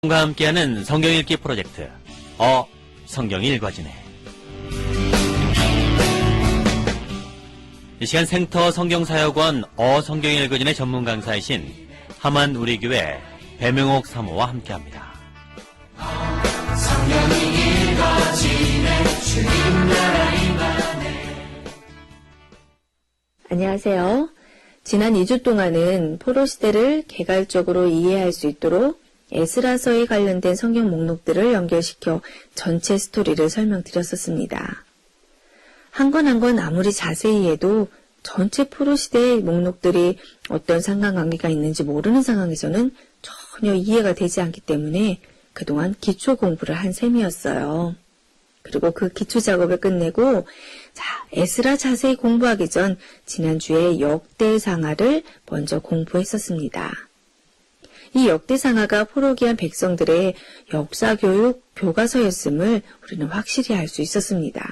과 함께하는 성경 읽기 프로젝트 성경 일과지네. 이 시간 생터 성경사역원 성경 일과지네 전문 강사이신 하만 우리교회 배명옥 사모와 함께합니다. 성경이 읽어지네 주님 나라 임하네. 안녕하세요. 지난 2주 동안은 포로 시대를 개괄적으로 이해할 수 있도록 에스라서에 관련된 성경 목록들을 연결시켜 전체 스토리를 설명드렸었습니다. 한 권 한 권 아무리 자세히 해도 전체 포로 시대의 목록들이 어떤 상관관계가 있는지 모르는 상황에서는 전혀 이해가 되지 않기 때문에 그동안 기초 공부를 한 셈이었어요. 그리고 그 기초 작업을 끝내고 에스라 자세히 공부하기 전 지난주에 역대상하를 먼저 공부했었습니다. 이 역대상하가 포로 귀한 백성들의 역사교육 교과서였음을 우리는 확실히 알 수 있었습니다.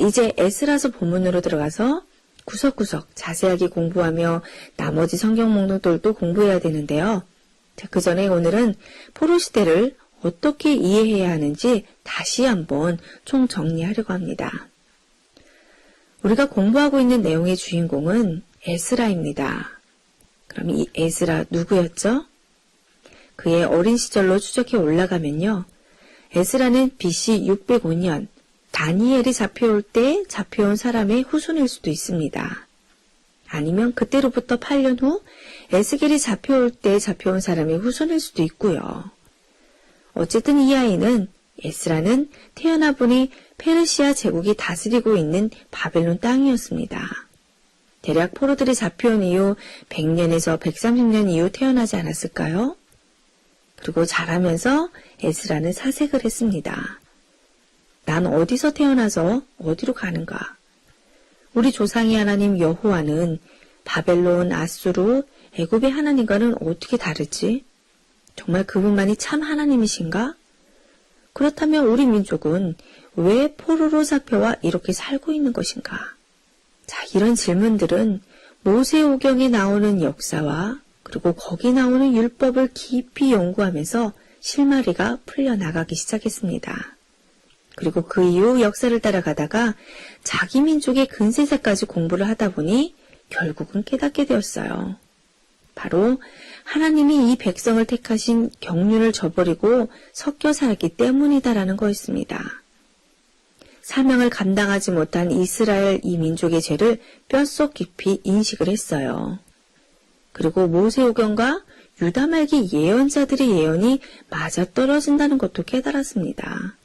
이제 에스라서 본문으로 들어가서 구석구석 자세하게 공부하며 나머지 성경 목록들도 공부해야 되는데요. 그 전에 오늘은 포로 시대를 어떻게 이해해야 하는지 다시 한번 총정리하려고 합니다. 우리가 공부하고 있는 내용의 주인공은 에스라입니다. 그럼 이 에스라 누구였죠? 그의 어린 시절로 추적해 올라가면요. 에스라는 BC 605년 다니엘이 잡혀올 때 잡혀온 사람의 후손일 수도 있습니다. 아니면 그때로부터 8년 후 에스겔이 잡혀올 때 잡혀온 사람의 후손일 수도 있고요. 어쨌든 이 아이는 에스라는 태어나 보니 페르시아 제국이 다스리고 있는 바벨론 땅이었습니다. 대략 포로들이 잡혀온 이후 100년에서 130년 이후 태어나지 않았을까요? 그리고 자라면서 에스라는 사색을 했습니다. 난 어디서 태어나서 어디로 가는가? 우리 조상의 하나님 여호와는 바벨론, 아수르, 애굽의 하나님과는 어떻게 다르지? 정말 그분만이 참 하나님이신가? 그렇다면 우리 민족은 왜 포로로 잡혀와 이렇게 살고 있는 것인가? 이런 질문들은 모세오경에 나오는 역사와 그리고 거기 나오는 율법을 깊이 연구하면서 실마리가 풀려나가기 시작했습니다. 그리고 그 이후 역사를 따라가다가 자기 민족의 근세사까지 공부를 하다 보니 결국은 깨닫게 되었어요. 바로 하나님이 이 백성을 택하신 경륜을 저버리고 섞여 살았기 때문이다라는 거였습니다. 사명을 감당하지 못한 이스라엘 이 민족의 죄를 뼛속 깊이 인식을 했어요. 그리고 모세오경과 유다 말기 예언자들의 예언이 맞아떨어진다는 것도 깨달았습니다.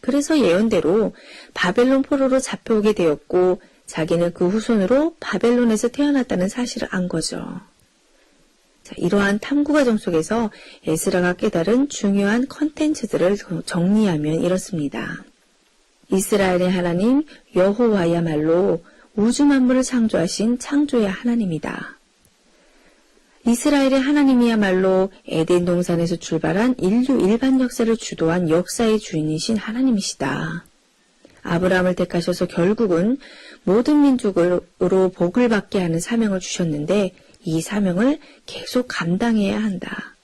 그래서 예언대로 바벨론 포로로 잡혀오게 되었고 자기는 그 후손으로 바벨론에서 태어났다는 사실을 안 거죠. 이러한 탐구 과정 속에서 에스라가 깨달은 중요한 컨텐츠들을 정리하면 이렇습니다. 이스라엘의 하나님 여호와야말로 우주 만물을 창조하신 창조의 하나님이다. 이스라엘의 하나님이야말로 에덴 동산에서 출발한 인류 일반 역사를 주도한 역사의 주인이신 하나님이시다. 아브라함을 택하셔서 결국은 모든 민족으로 복을 받게 하는 사명을 주셨는데 이 사명을 계속 감당해야 한다.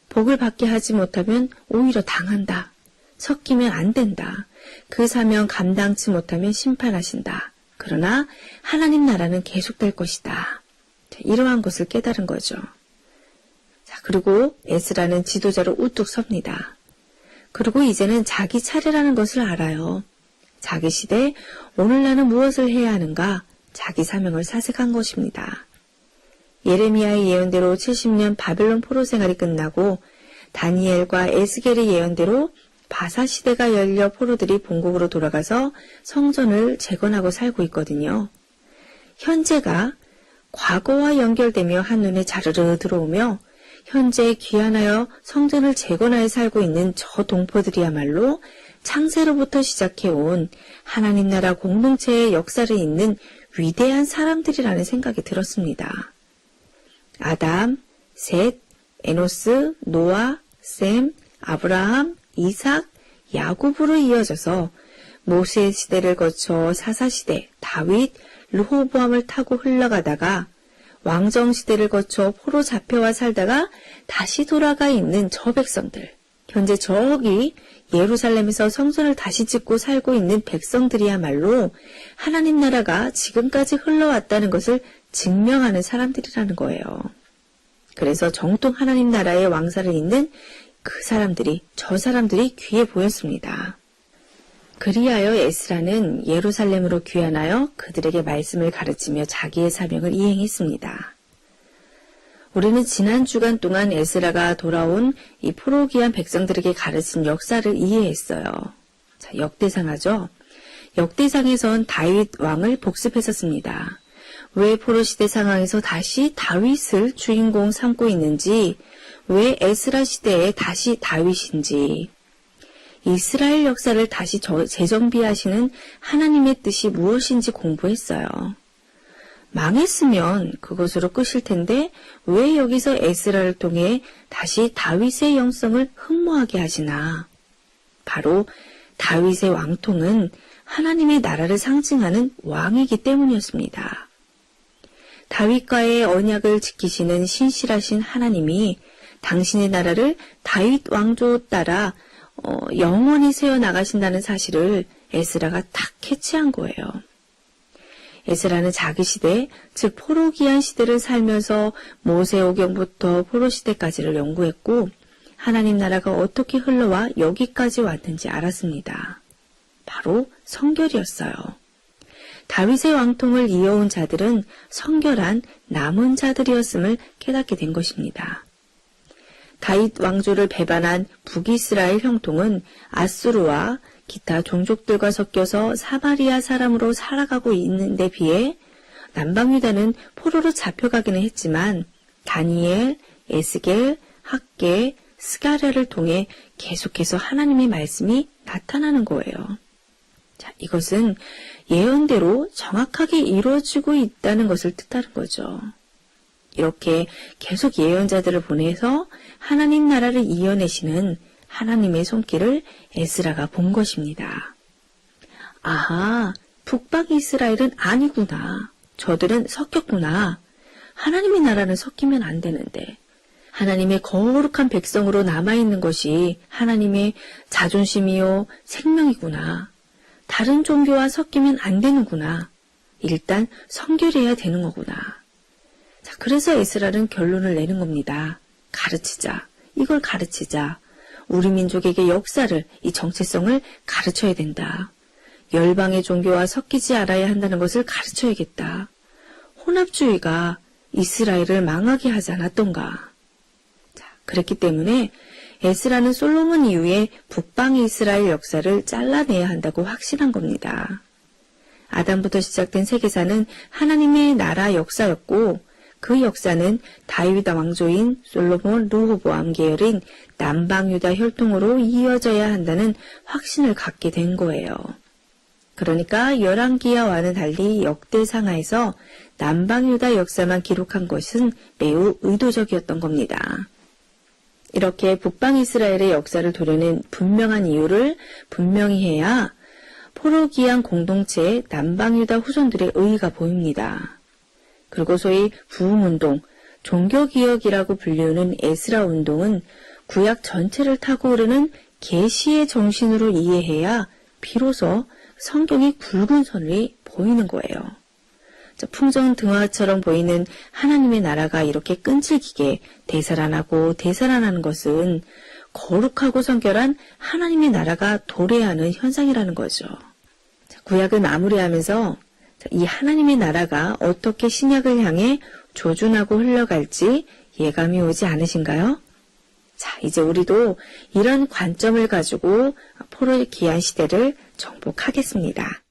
복을 받게 하지 못하면 오히려 당한다. 섞이면 안 된다. 그 사명 감당치 못하면 심판하신다. 그러나 하나님 나라는 계속될 것이다. 이러한 것을 깨달은 거죠. 그리고 에스라는 지도자로 우뚝 섭니다. 그리고 이제는 자기 차례라는 것을 알아요. 자기 시대 오늘 나는 무엇을 해야 하는가? 자기 사명을 사색한 것입니다. 예레미야의 예언대로 70년 바벨론 포로 생활이 끝나고 다니엘과 에스겔의 예언대로 바사 시대가 열려 포로들이 본국으로 돌아가서 성전을 재건하고 살고 있거든요. 현재가 과거와 연결되며 한눈에 자르르 들어오며 현재 귀환하여 성전을 재건하여 살고 있는 저 동포들이야말로 창세로부터 시작해온 하나님 나라 공동체의 역사를 잇는 위대한 사람들이라는 생각이 들었습니다. 아담, 셋, 에노스, 노아, 셈, 아브라함, 이삭, 야곱으로 이어져서 모세 시대를 거쳐 사사시대, 다윗, 르호보암을 타고 흘러가다가 왕정 시대를 거쳐 포로 잡혀와 살다가 다시 돌아가 있는 저 백성들, 현재 저기 예루살렘에서 성전을 다시 짓고 살고 있는 백성들이야말로 하나님 나라가 지금까지 흘러왔다는 것을 증명하는 사람들이라는 거예요. 그래서 정통 하나님 나라의 왕사를 잇는 저 사람들이 귀해 보였습니다. 그리하여 에스라는 예루살렘으로 귀환하여 그들에게 말씀을 가르치며 자기의 사명을 이행했습니다. 우리는 지난 주간 동안 에스라가 돌아온 이 포로 귀한 백성들에게 가르친 역사를 이해했어요. 자, 역대상하죠. 역대상에선 다윗 왕을 복습했었습니다. 왜 포로 시대 상황에서 다시 다윗을 주인공 삼고 있는지, 왜 에스라 시대에 다시 다윗인지, 이스라엘 역사를 다시 재정비하시는 하나님의 뜻이 무엇인지 공부했어요. 망했으면 그것으로 끝일 텐데 왜 여기서 에스라를 통해 다시 다윗의 영성을 흠모하게 하시나? 바로 다윗의 왕통은 하나님의 나라를 상징하는 왕이기 때문이었습니다. 다윗과의 언약을 지키시는 신실하신 하나님이 당신의 나라를 다윗 왕조 따라 영원히 세워나가신다는 사실을 에스라가 딱 캐치한 거예요. 에스라는 자기 시대, 즉 포로 귀한 시대를 살면서 모세오경부터 포로 시대까지를 연구했고 하나님 나라가 어떻게 흘러와 여기까지 왔는지 알았습니다. 바로 성결이었어요. 다윗의 왕통을 이어온 자들은 성결한 남은 자들이었음을 깨닫게 된 것입니다. 다윗 왕조를 배반한 북이스라엘 형통은 아수르와 기타 종족들과 섞여서 사마리아 사람으로 살아가고 있는 데 비해 남방유다는 포로로 잡혀가기는 했지만 다니엘, 에스겔, 학계, 스가랴를 통해 계속해서 하나님의 말씀이 나타나는 거예요. 자, 이것은 예언대로 정확하게 이루어지고 있다는 것을 뜻하는 거죠. 이렇게 계속 예언자들을 보내서 하나님 나라를 이어내시는 하나님의 손길을 에스라가 본 것입니다. 아하, 북방 이스라엘은 아니구나. 저들은 섞였구나. 하나님의 나라는 섞이면 안 되는데 하나님의 거룩한 백성으로 남아있는 것이 하나님의 자존심이요 생명이구나. 다른 종교와 섞이면 안 되는구나. 일단 성결해야 되는 거구나. 자, 그래서 에스라는 결론을 내는 겁니다. 가르치자. 이걸 가르치자. 우리 민족에게 역사를, 이 정체성을 가르쳐야 된다. 열방의 종교와 섞이지 않아야 한다는 것을 가르쳐야겠다. 혼합주의가 이스라엘을 망하게 하지 않았던가. 자, 그랬기 때문에 에스라는 솔로몬 이후에 북방 이스라엘 역사를 잘라내야 한다고 확신한 겁니다. 아담부터 시작된 세계사는 하나님의 나라 역사였고 그 역사는 다윗 왕조인 솔로몬 르호보암 계열인 남방유다 혈통으로 이어져야 한다는 확신을 갖게 된 거예요. 그러니까 열왕기야와는 달리 역대상하에서 남방유다 역사만 기록한 것은 매우 의도적이었던 겁니다. 이렇게 북방 이스라엘의 역사를 도려낸 분명한 이유를 분명히 해야 포로 귀한 공동체의 남방유다 후손들의 의의가 보입니다. 그리고 소위 부흥운동, 종교기억이라고 불리우는 에스라 운동은 구약 전체를 타고 오르는 계시의 정신으로 이해해야 비로소 성경의 굵은 선이 보이는 거예요. 풍전등화처럼 보이는 하나님의 나라가 이렇게 끈질기게 되살아나는 것은 거룩하고 성결한 하나님의 나라가 도래하는 현상이라는 거죠. 구약을 마무리하면서 이 하나님의 나라가 어떻게 신약을 향해 조준하고 흘러갈지 예감이 오지 않으신가요? 자, 이제 우리도 이런 관점을 가지고 포로의 귀한 시대를 정복하겠습니다.